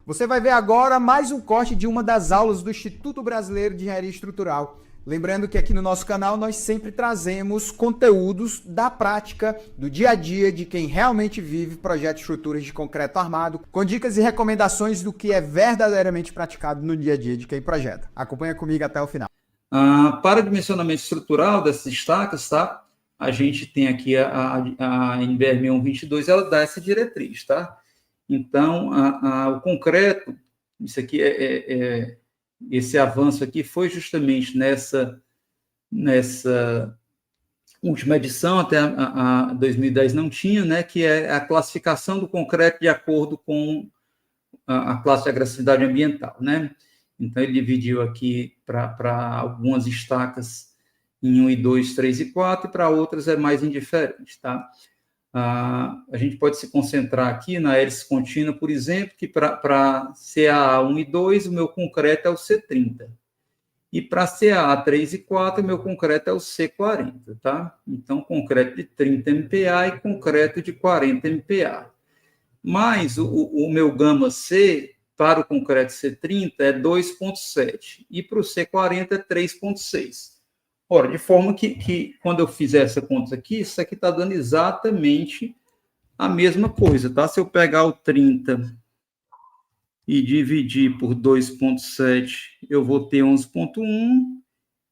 Você vai ver agora mais um corte de uma das aulas do Instituto Brasileiro de Engenharia Estrutural. Lembrando que aqui no nosso canal nós sempre trazemos conteúdos da prática, do dia a dia de quem realmente vive projetos de estruturas de concreto armado, com dicas e recomendações do que é verdadeiramente praticado no dia a dia de quem projeta. Acompanha comigo até o final. Para dimensionamento estrutural dessas estacas, tá? A gente tem aqui a NBR 6122, ela dá essa diretriz, tá? Então, o concreto, isso aqui esse avanço aqui foi justamente nessa última edição, até a 2010 não tinha, né? Que é a classificação do concreto de acordo com a classe de agressividade ambiental, né? Então, ele dividiu aqui para algumas estacas em 1 e 2, 3 e 4, e para outras é mais indiferente, tá? A gente pode se concentrar aqui na hélice contínua, por exemplo, que para CAA 1 e 2, o meu concreto é o C30. E para CAA 3 e 4, o meu concreto é o C40, tá? Então, concreto de 30 MPa e concreto de 40 MPa. Mas o meu gama C, para o concreto C30, é 2,7 e para o C40 é 3,6. Ora, de forma que quando eu fizer essa conta aqui, isso aqui está dando exatamente a mesma coisa, tá? Se eu pegar o 30 e dividir por 2,7, eu vou ter 11,1,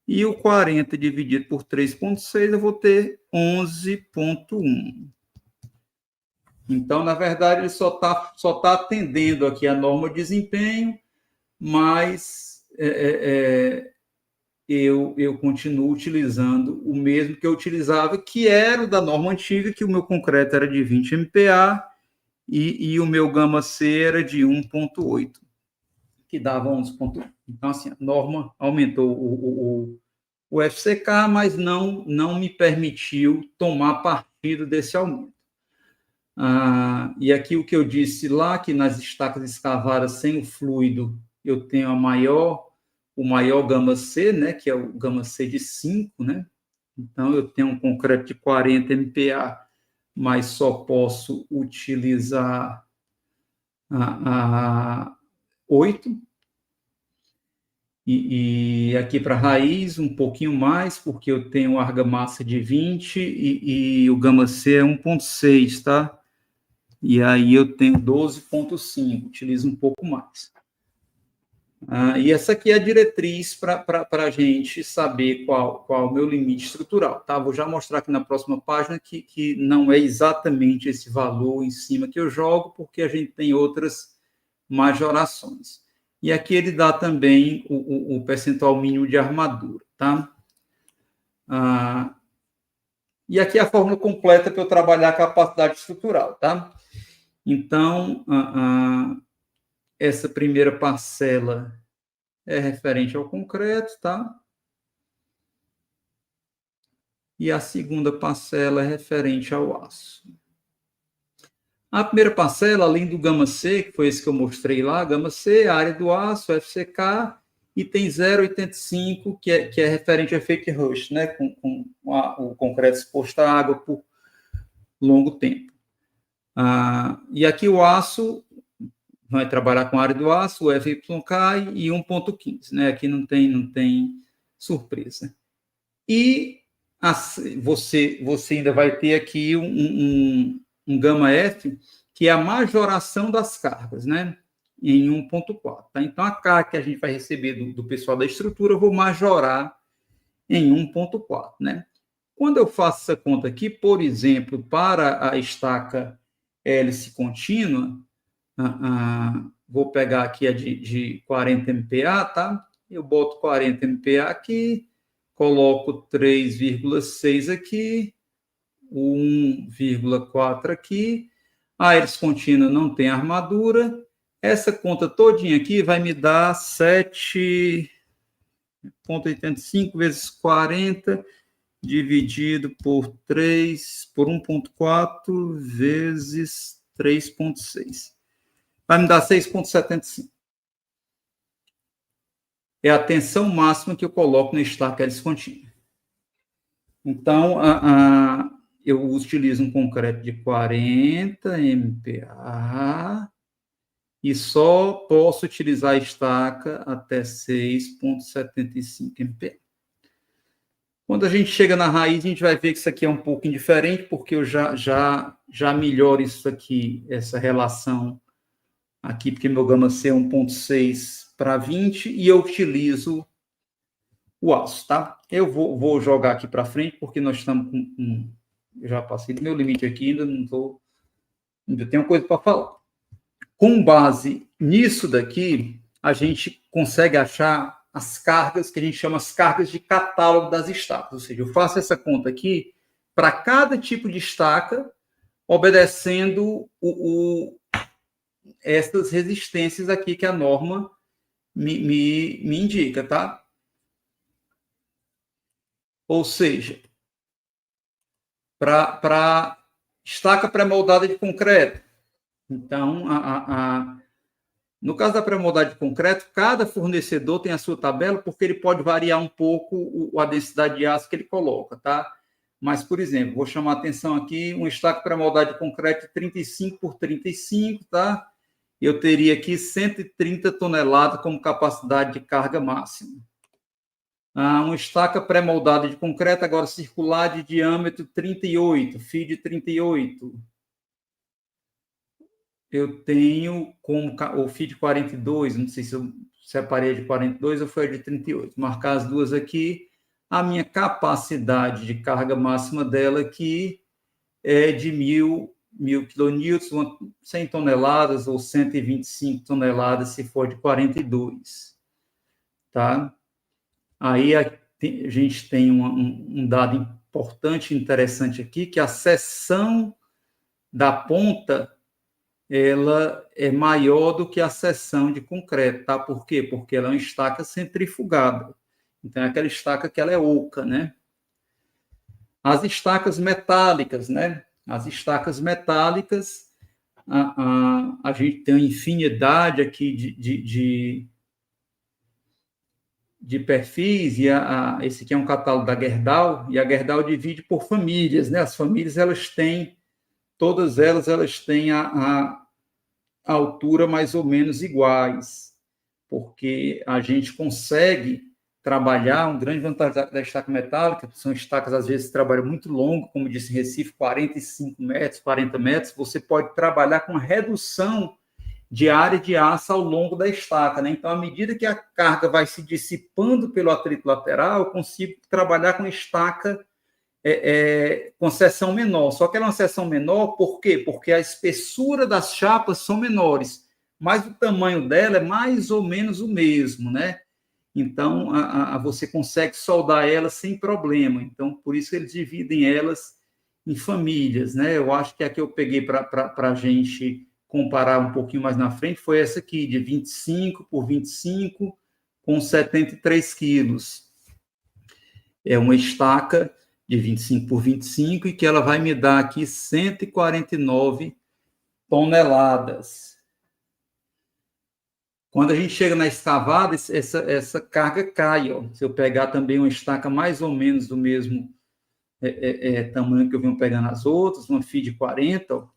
e o 40 dividido por 3,6, eu vou ter 11,1. Então, na verdade, ele só tá atendendo aqui a norma de desempenho, mas eu continuo utilizando o mesmo que eu utilizava, que era o da norma antiga, que o meu concreto era de 20 MPa e o meu gama C era de 1,8, que dava 11,1. Então, assim, a norma aumentou o FCK, mas não me permitiu tomar partido desse aumento. E aqui o que eu disse lá, que nas estacas escavadas sem o fluido, eu tenho o maior gama C, né, que é o gama C de 5, né? Então, eu tenho um concreto de 40 MPa, mas só posso utilizar 8. E aqui para a raiz, um pouquinho mais, porque eu tenho argamassa de 20 e o gama C é 1,6, tá? E aí eu tenho 12,5, utilizo um pouco mais. E essa aqui é a diretriz para a gente saber qual é o meu limite estrutural, tá? Vou já mostrar aqui na próxima página que não é exatamente esse valor em cima que eu jogo, porque a gente tem outras majorações. E aqui ele dá também o percentual mínimo de armadura, tá? E aqui a fórmula completa para eu trabalhar a capacidade estrutural, tá? Então, essa primeira parcela é referente ao concreto, tá? E a segunda parcela é referente ao aço. A primeira parcela, além do gama C, que foi esse que eu mostrei lá, gama C, a área do aço, FCK, e tem 0,85, que é referente ao efeito Rush, né? Com o concreto exposto à água por longo tempo. E aqui o aço vai trabalhar com a área do aço, o FYK e 1,15, né? Aqui não tem surpresa. E você ainda vai ter aqui um gama F, que é a majoração das cargas, né? Em 1,4. Tá? Então, a carga que a gente vai receber do pessoal da estrutura, eu vou majorar em 1,4, né? Quando eu faço essa conta aqui, por exemplo, para a estaca hélice contínua, vou pegar aqui a de 40 MPa, tá? Eu boto 40 MPa aqui, coloco 3,6 aqui, 1,4 aqui, a hélice contínua não tem armadura, essa conta todinha aqui vai me dar 7,85 vezes 40, dividido por 1,4 vezes 3,6. Vai me dar 6,75. É a tensão máxima que eu coloco na estaca hélice contínua. Então, eu utilizo um concreto de 40 MPa e só posso utilizar a estaca até 6,75 MPa. Quando a gente chega na raiz, a gente vai ver que isso aqui é um pouco indiferente, porque eu já melhoro isso aqui, essa relação aqui, porque meu gama C é 1,6 para 20, e eu utilizo o aço, tá? Eu vou jogar aqui para frente, porque nós estamos com eu já passei do meu limite aqui, ainda tenho coisa para falar. Com base nisso daqui, a gente consegue achar as cargas, que a gente chama as cargas de catálogo das estacas. Ou seja, eu faço essa conta aqui para cada tipo de estaca, obedecendo essas resistências aqui que a norma me indica, tá? Ou seja, para estaca pré-moldada de concreto. Então, no caso da pré-moldada de concreto, cada fornecedor tem a sua tabela, porque ele pode variar um pouco a densidade de aço que ele coloca, tá? Mas, por exemplo, vou chamar a atenção aqui, um estaca pré-moldada de concreto de 35 por 35, tá? Eu teria aqui 130 toneladas como capacidade de carga máxima. Uma estaca pré-moldada de concreto, agora circular, de diâmetro 38, fio de 38. Eu tenho como o fio de 42, não sei se eu separei de 42 ou foi de 38. Marcar as duas aqui. A minha capacidade de carga máxima dela aqui é de 1.000 quilonewtons, 100 toneladas ou 125 toneladas, se for de 42. Tá? Aí a gente tem um dado importante, interessante aqui, que a seção da ponta ela é maior do que a seção de concreto, tá? Por quê? Porque ela é uma estaca centrifugada. Então, é aquela estaca que ela é oca, né? As estacas metálicas, né? As estacas metálicas, a gente tem uma infinidade aqui de perfis, e esse aqui é um catálogo da Gerdau, e a Gerdau divide por famílias, né? As famílias, todas elas têm a altura mais ou menos iguais, porque a gente consegue trabalhar, uma grande vantagem da estaca metálica, são estacas, às vezes, que trabalham muito longo, como disse em Recife, 45 metros, 40 metros, você pode trabalhar com redução de área de aço ao longo da estaca, né? Então, à medida que a carga vai se dissipando pelo atrito lateral, eu consigo trabalhar com estaca com seção menor. Só que ela é uma seção menor, por quê? Porque a espessura das chapas são menores, mas o tamanho dela é mais ou menos o mesmo, né? Então, você consegue soldar elas sem problema. Então, por isso que eles dividem elas em famílias, né? Eu acho que a que eu peguei para a gente comparar um pouquinho mais na frente foi essa aqui, de 25 por 25, com 73 quilos. É uma estaca de 25 por 25 e que ela vai me dar aqui 149 toneladas. Quando a gente chega na escavada, essa carga cai. Ó. Se eu pegar também uma estaca mais ou menos do mesmo tamanho que eu venho pegando as outras, uma FI de 40, ó,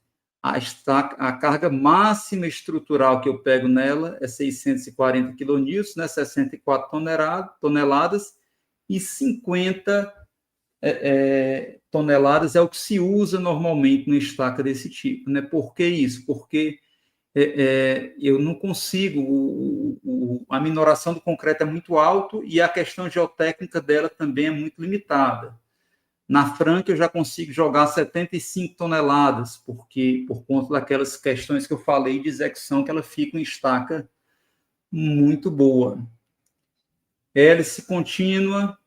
a carga máxima estrutural que eu pego nela é 640 quilonewtons, né, 64 toneladas, e 50 toneladas é o que se usa normalmente numa estaca desse tipo. Né? Por que isso? Porque eu não consigo, a minoração do concreto é muito alto e a questão geotécnica dela também é muito limitada. Na Franca eu já consigo jogar 75 toneladas, porque por conta daquelas questões que eu falei de execução, que ela fica em estaca muito boa. Hélice contínua,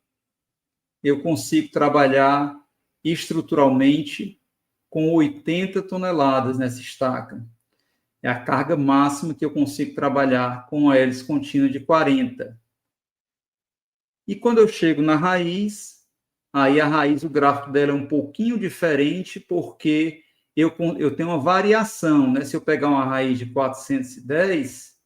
eu consigo trabalhar estruturalmente com 80 toneladas nessa estaca. É a carga máxima que eu consigo trabalhar com a hélice contínua de 40. E quando eu chego na raiz, aí a raiz, o gráfico dela é um pouquinho diferente, porque eu tenho uma variação, né? Se eu pegar uma raiz de 410,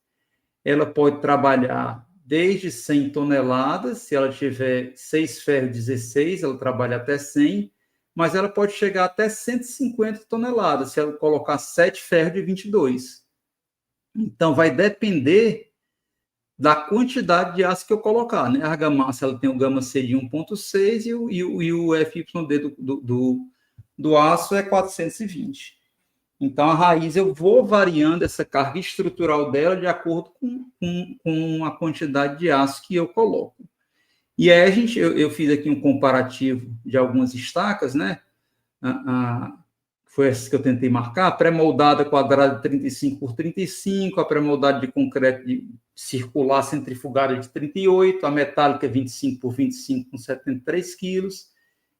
ela pode trabalhar desde 100 toneladas, se ela tiver 6 ferros 16, ela trabalha até 100, mas ela pode chegar até 150 toneladas, se ela colocar 7 ferros de 22. Então, vai depender da quantidade de aço que eu colocar, né? A argamassa, ela tem o gama-C de 1,6 e o FYD do aço é 420. Então, a raiz, eu vou variando essa carga estrutural dela de acordo com a quantidade de aço que eu coloco. E aí, eu fiz aqui um comparativo de algumas estacas, né? Foi essa que eu tentei marcar, a pré-moldada quadrada de 35 por 35, a pré-moldada de concreto circular centrifugada de 38, a metálica 25 por 25 com 73 quilos,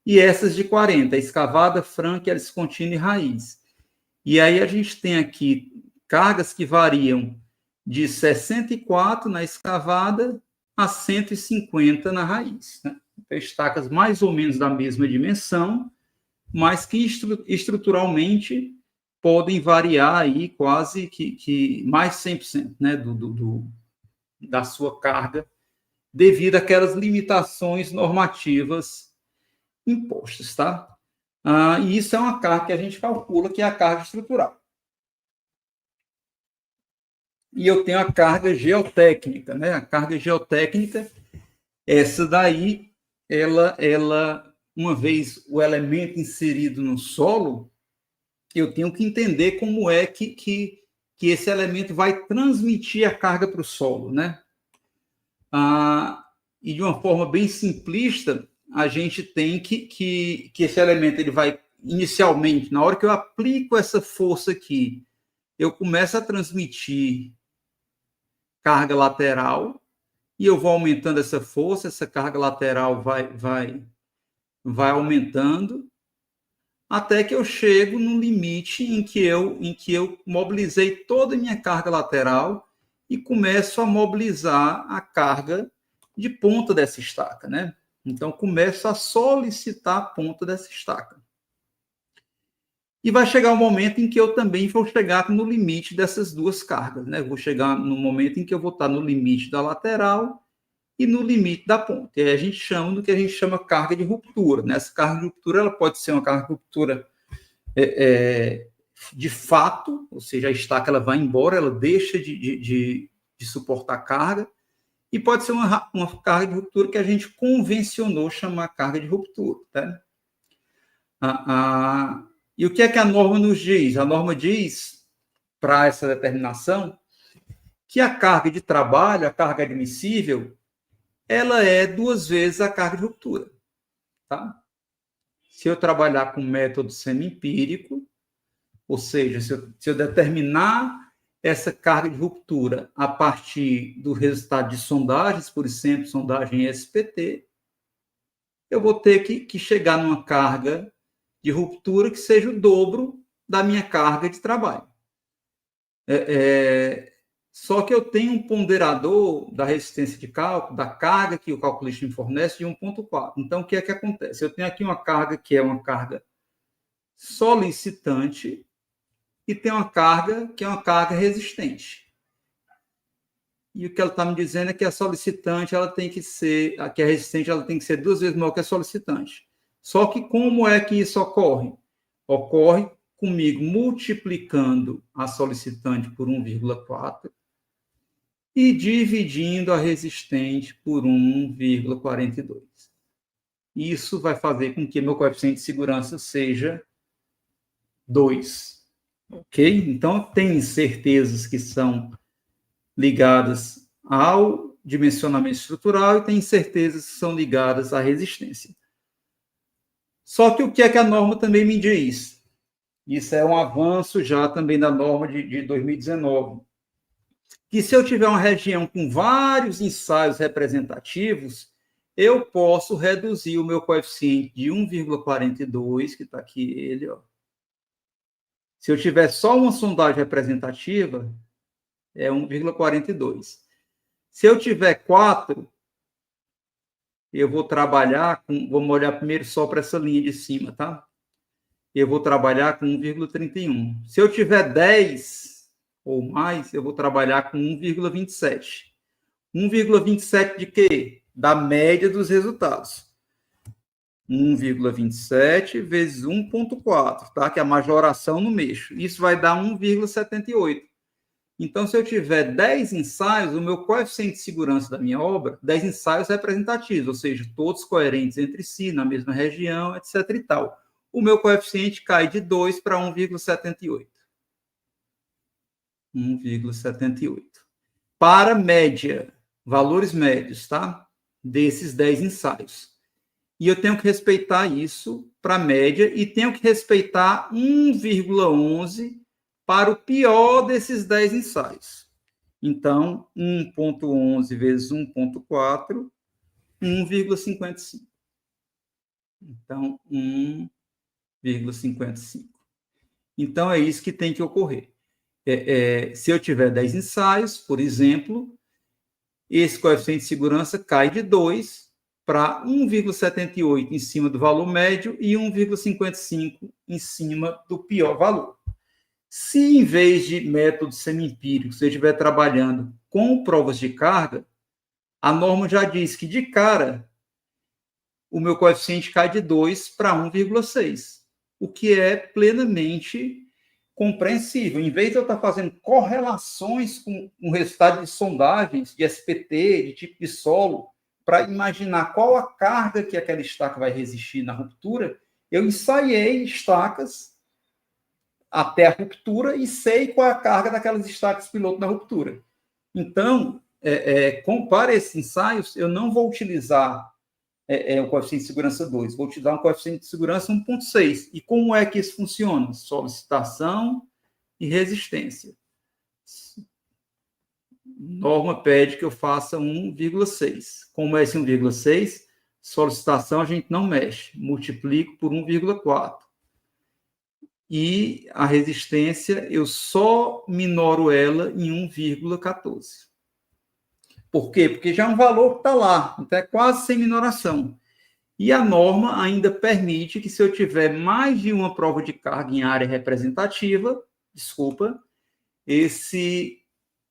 e essas de 40, a escavada, franca, hélice contínua e raiz. E aí a gente tem aqui cargas que variam de 64 na escavada a 150 na raiz, né? Então, estacas mais ou menos da mesma dimensão, mas que estruturalmente podem variar aí quase que mais 100%, né, da sua carga, devido àquelas limitações normativas impostas, tá? E isso é uma carga que a gente calcula, que é a carga estrutural. E eu tenho a carga geotécnica, né? A carga geotécnica, essa daí, ela uma vez o elemento inserido no solo, eu tenho que entender como é que esse elemento vai transmitir a carga para o solo, né? E de uma forma bem simplista, a gente tem que esse elemento ele vai, inicialmente, na hora que eu aplico essa força aqui, eu começo a transmitir carga lateral, e eu vou aumentando essa força, essa carga lateral vai aumentando, até que eu chego no limite em que eu mobilizei toda a minha carga lateral e começo a mobilizar a carga de ponta dessa estaca, né? Então, começo a solicitar a ponta dessa estaca. E vai chegar um momento em que eu também vou chegar no limite dessas duas cargas, né? Vou chegar no momento em que eu vou estar no limite da lateral e no limite da ponta. E aí a gente chama do que a gente chama carga de ruptura, né? Essa carga de ruptura ela pode ser uma carga de ruptura de fato, ou seja, a estaca ela vai embora, ela deixa de suportar carga, e pode ser uma carga de ruptura que a gente convencionou chamar carga de ruptura, tá? E o que é que a norma nos diz? A norma diz, para essa determinação, que a carga de trabalho, a carga admissível, ela é 2 vezes a carga de ruptura, tá? Se eu trabalhar com método semi-empírico, ou seja, se eu determinar essa carga de ruptura a partir do resultado de sondagens, por exemplo, sondagem SPT, eu vou ter que chegar numa carga de ruptura que seja o dobro da minha carga de trabalho. Só que eu tenho um ponderador da resistência de cálculo, da carga que o calculista me fornece, de 1,4. Então, o que é que acontece? Eu tenho aqui uma carga que é uma carga solicitante e tem uma carga que é uma carga resistente. E o que ela está me dizendo é que a solicitante, ela tem que ser, que a resistente, ela tem que ser 2 vezes maior que a solicitante. Só que como é que isso ocorre? Ocorre comigo multiplicando a solicitante por 1,4 e dividindo a resistente por 1,42. Isso vai fazer com que meu coeficiente de segurança seja 2. Ok? Então, tem incertezas que são ligadas ao dimensionamento estrutural e tem incertezas que são ligadas à resistência. Só que o que é que a norma também me diz? Isso é um avanço já também da norma de 2019. Que se eu tiver uma região com vários ensaios representativos, eu posso reduzir o meu coeficiente de 1,42, que está aqui ele, ó. Se eu tiver só uma sondagem representativa, é 1,42. Se eu tiver 4, eu vou trabalhar com... Vamos olhar primeiro só para essa linha de cima, tá? Eu vou trabalhar com 1,31. Se eu tiver 10 ou mais, eu vou trabalhar com 1,27. 1,27 de quê? Da média dos resultados. 1,27 vezes 1,4, tá? Que é a majoração no mexo. Isso vai dar 1,78. Então, se eu tiver 10 ensaios, o meu coeficiente de segurança da minha obra, 10 ensaios representativos, ou seja, todos coerentes entre si, na mesma região, etc. e tal. O meu coeficiente cai de 2 para 1,78. 1,78. Para média, valores médios, tá? Desses 10 ensaios. E eu tenho que respeitar isso para a média e tenho que respeitar 1,11 para o pior desses 10 ensaios. Então, 1,11 vezes 1,4, 1,55. Então, 1,55. Então, é isso que tem que ocorrer. Se eu tiver 10 ensaios, por exemplo, esse coeficiente de segurança cai de 2 para 1,78 em cima do valor médio e 1,55 em cima do pior valor. Se, em vez de método semi-empírico, você estiver trabalhando com provas de carga, a norma já diz que, de cara, o meu coeficiente cai de 2 para 1,6, o que é plenamente compreensível. Em vez de eu estar fazendo correlações com o resultado de sondagens, de SPT, de tipo de solo, para imaginar qual a carga que aquela estaca vai resistir na ruptura, eu ensaiei estacas até a ruptura e sei qual é a carga daquelas estacas piloto na ruptura. Então, para esses ensaios, eu não vou utilizar o coeficiente de segurança 2, vou utilizar um coeficiente de segurança 1,6. E como é que isso funciona? Solicitação e resistência. Norma pede que eu faça 1,6. Como é esse 1,6? Solicitação a gente não mexe, multiplico por 1,4. E a resistência, eu só minoro ela em 1,14. Por quê? Porque já é um valor que está lá, então é quase sem minoração. E a norma ainda permite que, se eu tiver mais de uma prova de carga em área representativa,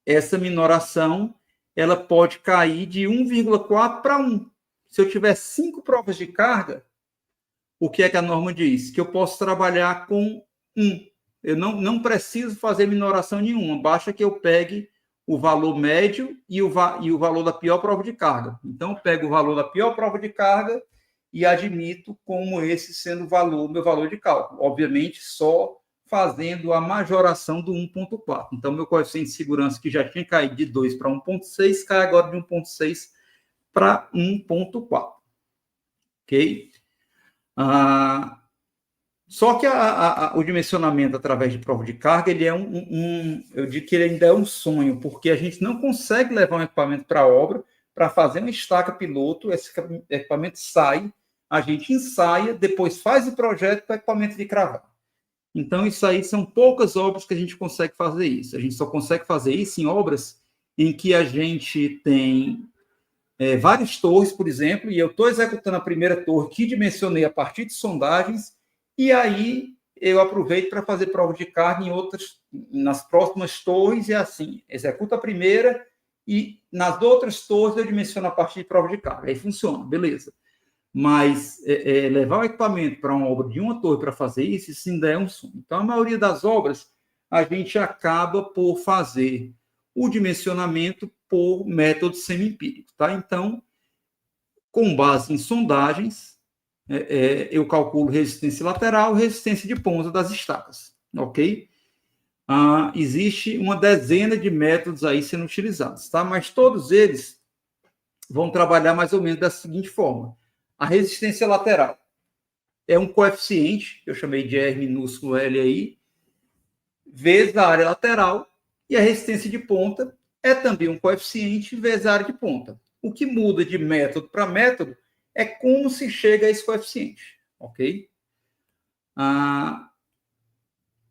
essa minoração ela pode cair de 1,4 para 1. Se eu tiver 5 provas de carga, o que é que a norma diz? Que eu posso trabalhar com 1. Eu não preciso fazer minoração nenhuma, basta que eu pegue o valor médio e o valor da pior prova de carga. Então, eu pego o valor da pior prova de carga e admito como esse sendo o meu valor de cálculo. Obviamente, só fazendo a majoração do 1,4. Então, meu coeficiente de segurança, que já tinha caído de 2 para 1,6, cai agora de 1,6 para 1,4. Ok? Só que o dimensionamento através de prova de carga, ele é eu digo que ele ainda é um sonho, porque a gente não consegue levar um equipamento para a obra, para fazer uma estaca piloto, esse equipamento sai, a gente ensaia, depois faz o projeto para o equipamento de cravar. Então, isso aí são poucas obras que a gente consegue fazer isso. A gente só consegue fazer isso em obras em que a gente tem várias torres, por exemplo, e eu estou executando a primeira torre que dimensionei a partir de sondagens, e aí eu aproveito para fazer prova de carga nas próximas torres, e assim, executo a primeira, e nas outras torres eu dimensiono a partir de prova de carga. Aí funciona, beleza. Mas levar o equipamento para uma obra de uma torre para fazer isso ainda é um sonho. Então, a maioria das obras, a gente acaba por fazer o dimensionamento por método semi-empírico, tá? Então, com base em sondagens, eu calculo resistência lateral e resistência de ponta das estacas, ok? Existe uma dezena de métodos aí sendo utilizados, tá? Mas todos eles vão trabalhar mais ou menos da seguinte forma. A resistência lateral é um coeficiente, que eu chamei de R minúsculo L aí, vezes a área lateral, e a resistência de ponta é também um coeficiente vezes a área de ponta. O que muda de método para método é como se chega a esse coeficiente, ok?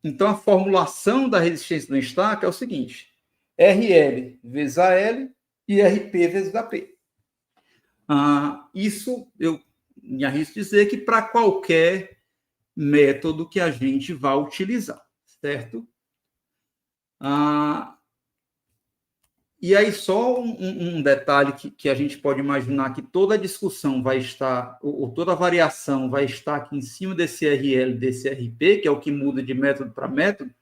Então, a formulação da resistência do estaca é o seguinte: RL vezes AL e RP vezes AP. Isso eu me arrisco dizer que para qualquer método que a gente vá utilizar, certo? E aí, só um detalhe que a gente pode imaginar que toda a discussão vai estar, ou toda a variação vai estar aqui em cima desse RL, desse RP, que é o que muda de método para método,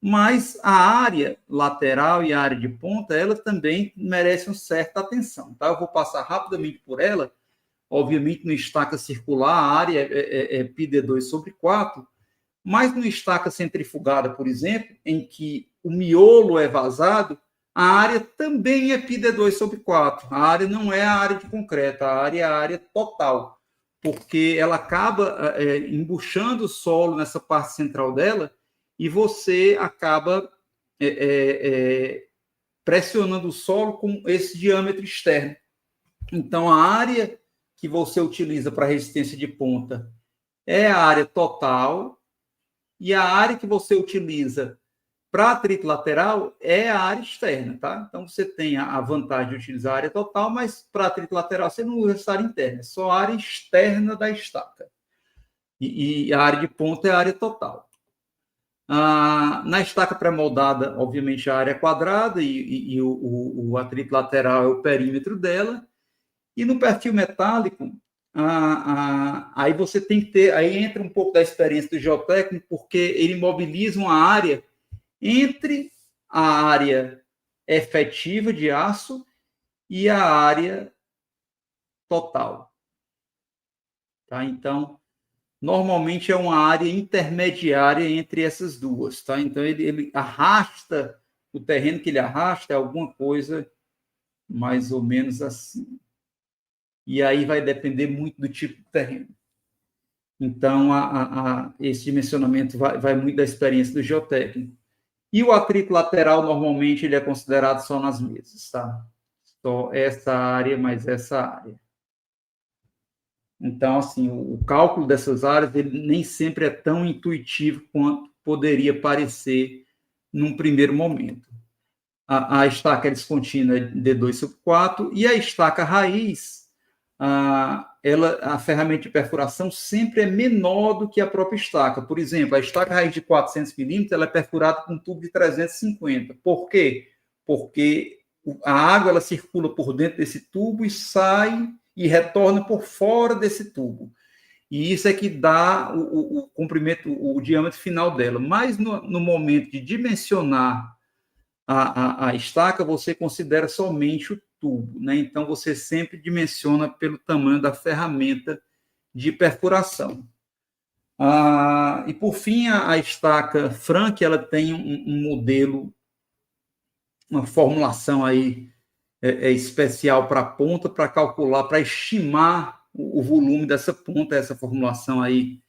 Mas a área lateral e a área de ponta, ela também merece uma certa atenção, tá? Eu vou passar rapidamente por ela. Obviamente, no estaca circular, a área é πd2/4, mas no estaca centrifugada, por exemplo, em que o miolo é vazado, a área também é πd2/4. A área não é a área de concreto, a área é a área total, porque ela acaba embuchando o solo nessa parte central dela e você acaba pressionando o solo com esse diâmetro externo. Então, a área que você utiliza para resistência de ponta é a área total, e a área que você utiliza para atrito lateral é a área externa, tá? Então, você tem a vantagem de utilizar a área total, mas para atrito lateral você não usa essa área interna, é só a área externa da estaca. E a área de ponta é a área total. Na estaca pré-moldada, obviamente, a área é quadrada e o atrito lateral é o perímetro dela. E no perfil metálico, aí você tem que ter, aí entra um pouco da experiência do geotécnico, porque ele mobiliza uma área entre a área efetiva de aço e a área total. Tá? Então, normalmente é uma área intermediária entre essas duas. Tá? Então, ele arrasta, o terreno que ele arrasta é alguma coisa mais ou menos assim. E aí vai depender muito do tipo de terreno. Então, esse dimensionamento vai muito da experiência do geotécnico. E o atrito lateral, normalmente, ele é considerado só nas mesas, tá? Só essa área, mais essa área. Então, assim, o cálculo dessas áreas, ele nem sempre é tão intuitivo quanto poderia parecer num primeiro momento. A estaca descontínua é D2/4 e a estaca raiz, a ferramenta de perfuração sempre é menor do que a própria estaca. Por exemplo, a estaca raiz de 400 milímetros ela é perfurada com um tubo de 350. Por quê? Porque a água ela circula por dentro desse tubo e sai e retorna por fora desse tubo. E isso é que dá o comprimento, o diâmetro final dela. Mas no momento de dimensionar a estaca, você considera somente o tubo, né? Então, você sempre dimensiona pelo tamanho da ferramenta de perfuração. E, por fim, a estaca Frank, ela tem um modelo, uma formulação aí especial para a ponta, para calcular, para estimar o volume dessa ponta, essa formulação aí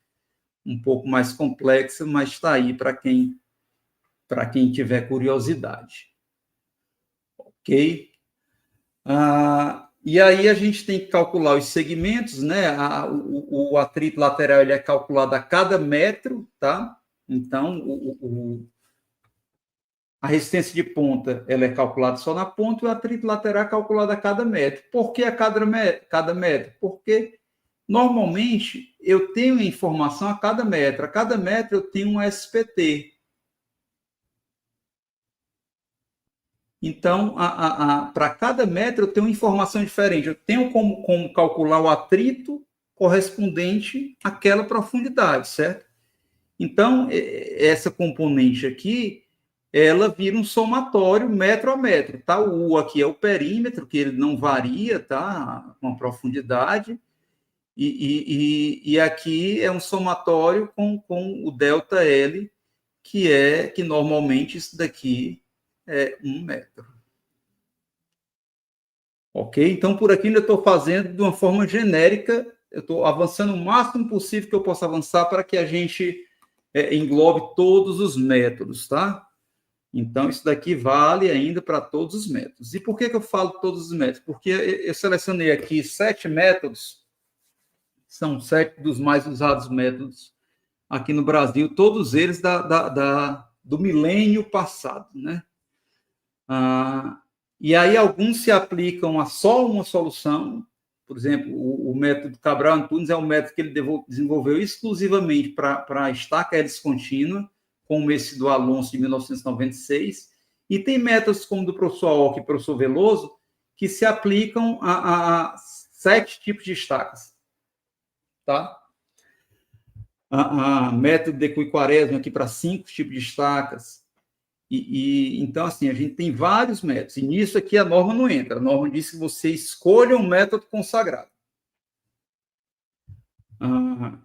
um pouco mais complexa, mas está aí para quem tiver curiosidade. Ok? E aí a gente tem que calcular os segmentos, né? O atrito lateral ele é calculado a cada metro, tá? Então, a resistência de ponta ela é calculada só na ponta e o atrito lateral é calculado a cada metro. Por que a cada metro? Porque normalmente eu tenho informação a cada metro. A cada metro eu tenho um SPT. Então, para cada metro, eu tenho uma informação diferente. Eu tenho como calcular o atrito correspondente àquela profundidade, certo? Então, essa componente aqui, ela vira um somatório metro a metro. Tá? O U aqui é o perímetro, que ele não varia, tá? Com a profundidade. E aqui é um somatório com o ΔL, que normalmente isso daqui é 1 metro. Ok? Então, por aqui ainda estou fazendo de uma forma genérica, eu estou avançando o máximo possível que eu possa avançar para que a gente englobe todos os métodos, tá? Então, isso daqui vale ainda para todos os métodos. E por que eu falo todos os métodos? Porque eu selecionei aqui 7 métodos, são 7 dos mais usados métodos aqui no Brasil, todos eles do milênio passado, né? E aí alguns se aplicam a só uma solução. Por exemplo, o método Cabral Antunes é um método que ele desenvolveu exclusivamente para a estaca hélice contínua, como esse do Alonso de 1996, e tem métodos como do professor Ock e professor Veloso que se aplicam a 7 tipos de estacas. Tá? Método de Cui Quaresma aqui para 5 tipos de estacas. Então, assim, a gente tem vários métodos. E nisso aqui a norma não entra. A norma diz que você escolha um método consagrado.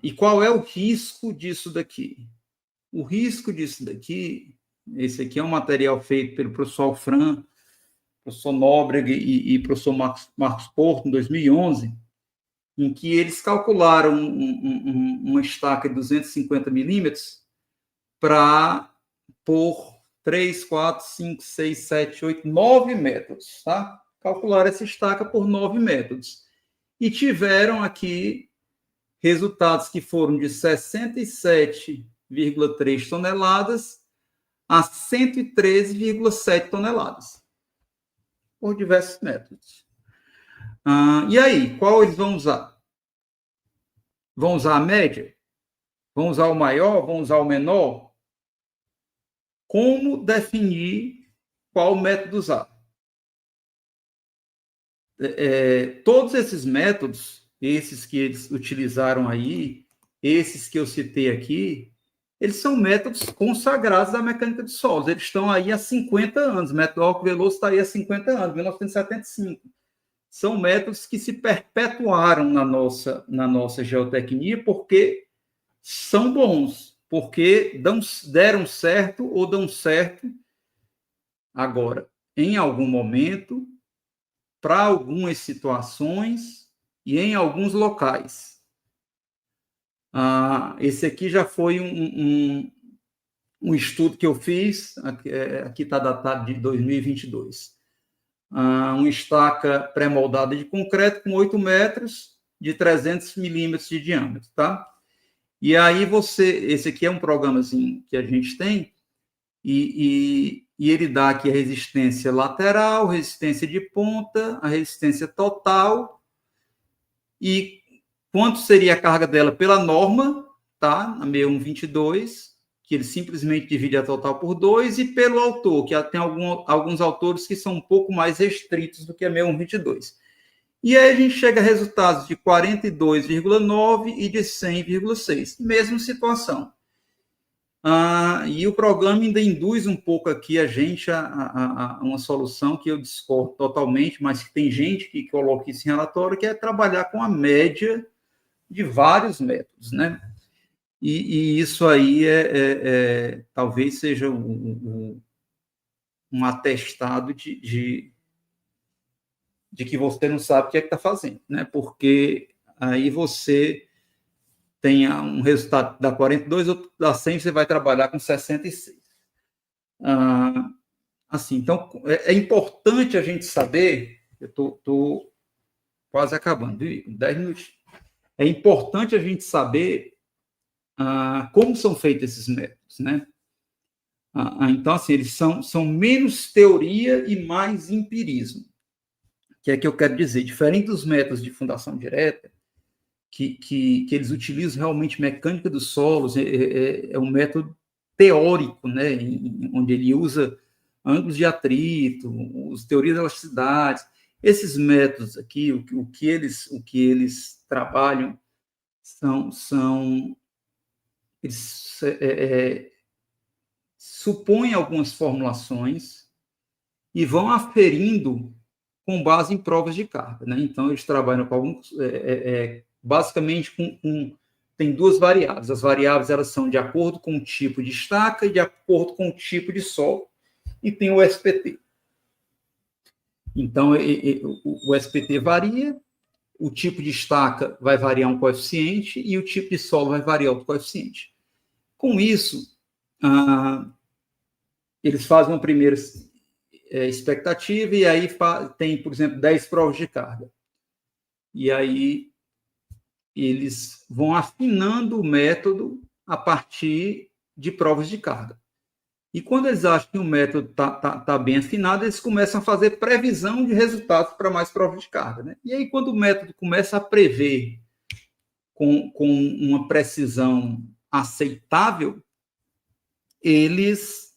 E qual é o risco disso daqui? O risco disso daqui, esse aqui é um material feito pelo professor Alfran, professor Nóbrega e professor Marcos Porto, em 2011, em que eles calcularam uma estaca de 250 milímetros para por 3, 4, 5, 6, 7, 8, 9 métodos, tá? Calcularam essa estaca por 9 métodos. E tiveram aqui resultados que foram de 67,3 toneladas a 113,7 toneladas, por diversos métodos. E aí, qual eles vão usar? Vão usar a média? Vão usar o maior? Vão usar o menor? Como definir qual método usar? Todos esses métodos, esses que eles utilizaram aí, esses que eu citei aqui, eles são métodos consagrados da mecânica de solos. Eles estão aí há 50 anos. O método Alco-Veloso está aí há 50 anos, 1975. São métodos que se perpetuaram na nossa geotecnia porque são bons, porque deram certo ou dão certo agora, em algum momento, para algumas situações e em alguns locais. Esse aqui já foi um estudo que eu fiz, aqui está datado de 2022. Uma estaca pré-moldada de concreto com 8 metros de 300 milímetros de diâmetro, tá? E aí esse aqui é um programazinho que a gente tem, e ele dá aqui a resistência lateral, resistência de ponta, a resistência total, e quanto seria a carga dela pela norma, tá? A 6122, que ele simplesmente divide a total por 2, e pelo autor, que tem alguns autores que são um pouco mais restritos do que a 6122. E aí a gente chega a resultados de 42,9 e de 100,6. Mesma situação. E o programa ainda induz um pouco aqui a gente a uma solução que eu discordo totalmente, mas que tem gente que coloca isso em relatório, que é trabalhar com a média de vários métodos, né? E isso aí talvez seja um atestado de que você não sabe o que é que está fazendo, né? Porque aí você tem um resultado da 42, outro da 100, você vai trabalhar com 66. Assim, então, é importante a gente saber, eu estou quase acabando, 10 minutos. É importante a gente saber como são feitos esses métodos, né? Então, assim, eles são menos teoria e mais empirismo. Que é que eu quero dizer, diferente dos métodos de fundação direta, que eles utilizam realmente mecânica dos solos, é um método teórico, né, onde ele usa ângulos de atrito, as teorias da elasticidade. Esses métodos aqui, o que eles trabalham eles supõem algumas formulações e vão aferindo com base em provas de carga, né? Então, eles trabalham com alguns, basicamente, tem duas variáveis. As variáveis, elas são de acordo com o tipo de estaca e de acordo com o tipo de solo, e tem o SPT. Então, o SPT varia, o tipo de estaca vai variar um coeficiente e o tipo de solo vai variar outro coeficiente. Com isso, eles fazem uma primeira expectativa, e aí tem, por exemplo, 10 provas de carga. E aí eles vão afinando o método a partir de provas de carga. E quando eles acham que o método tá bem afinado, eles começam a fazer previsão de resultados para mais provas de carga, né? E aí, quando o método começa a prever com uma precisão aceitável, eles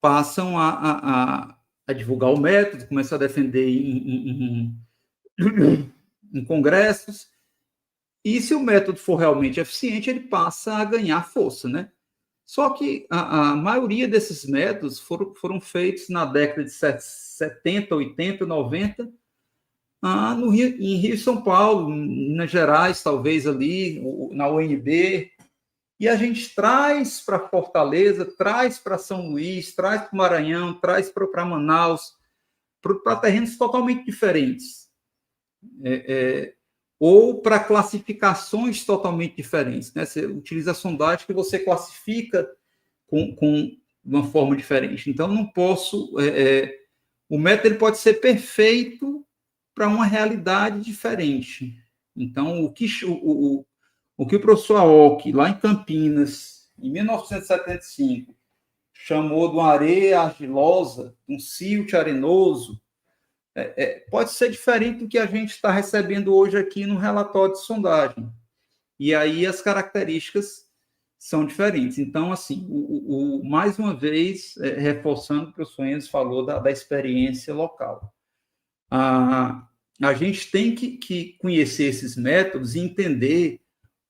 passam a divulgar o método, começam a defender em congressos, e se o método for realmente eficiente, ele passa a ganhar força, né? Só que a maioria desses métodos foram feitos na década de 70, 80, 90, no Rio, em Rio e São Paulo, em Minas Gerais, talvez ali, na UNB, e a gente traz para Fortaleza, traz para São Luís, traz para o Maranhão, traz para Manaus, para terrenos totalmente diferentes. Ou para classificações totalmente diferentes. Né? Você utiliza a sondagem que você classifica de uma forma diferente. Então, não posso... o método ele pode ser perfeito para uma realidade diferente. Então, o que o professor Aoki, lá em Campinas, em 1975, chamou de uma areia argilosa, um silt arenoso, pode ser diferente do que a gente está recebendo hoje aqui no relatório de sondagem. E aí as características são diferentes. Então, assim, mais uma vez, reforçando o que o professor Enzo falou da experiência local. A gente tem que conhecer esses métodos e entender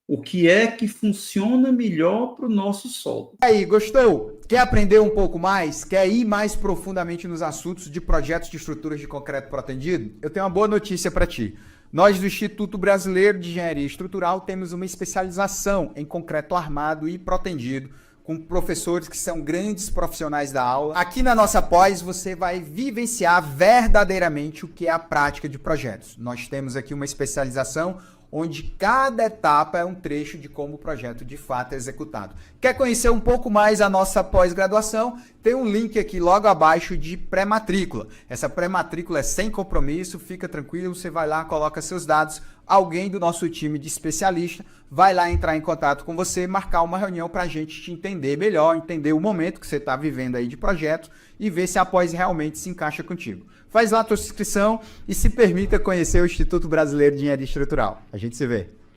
o que é que funciona melhor para o nosso solo. E aí, gostou? Quer aprender um pouco mais? Quer ir mais profundamente nos assuntos de projetos de estruturas de concreto protendido? Eu tenho uma boa notícia para ti. Nós do Instituto Brasileiro de Engenharia Estrutural temos uma especialização em concreto armado e protendido, com professores que são grandes profissionais da aula. Aqui na nossa pós você vai vivenciar verdadeiramente o que é a prática de projetos. Nós temos aqui uma especialização onde cada etapa é um trecho de como o projeto de fato é executado. Quer conhecer um pouco mais a nossa pós-graduação? Tem um link aqui logo abaixo de pré-matrícula. Essa pré-matrícula é sem compromisso, fica tranquilo, você vai lá, coloca seus dados, alguém do nosso time de especialista vai lá entrar em contato com você, marcar uma reunião para a gente te entender melhor, entender o momento que você está vivendo aí de projeto e ver se a pós realmente se encaixa contigo. Faz lá a tua inscrição e se permita conhecer o Instituto Brasileiro de Engenharia Estrutural. A gente se vê.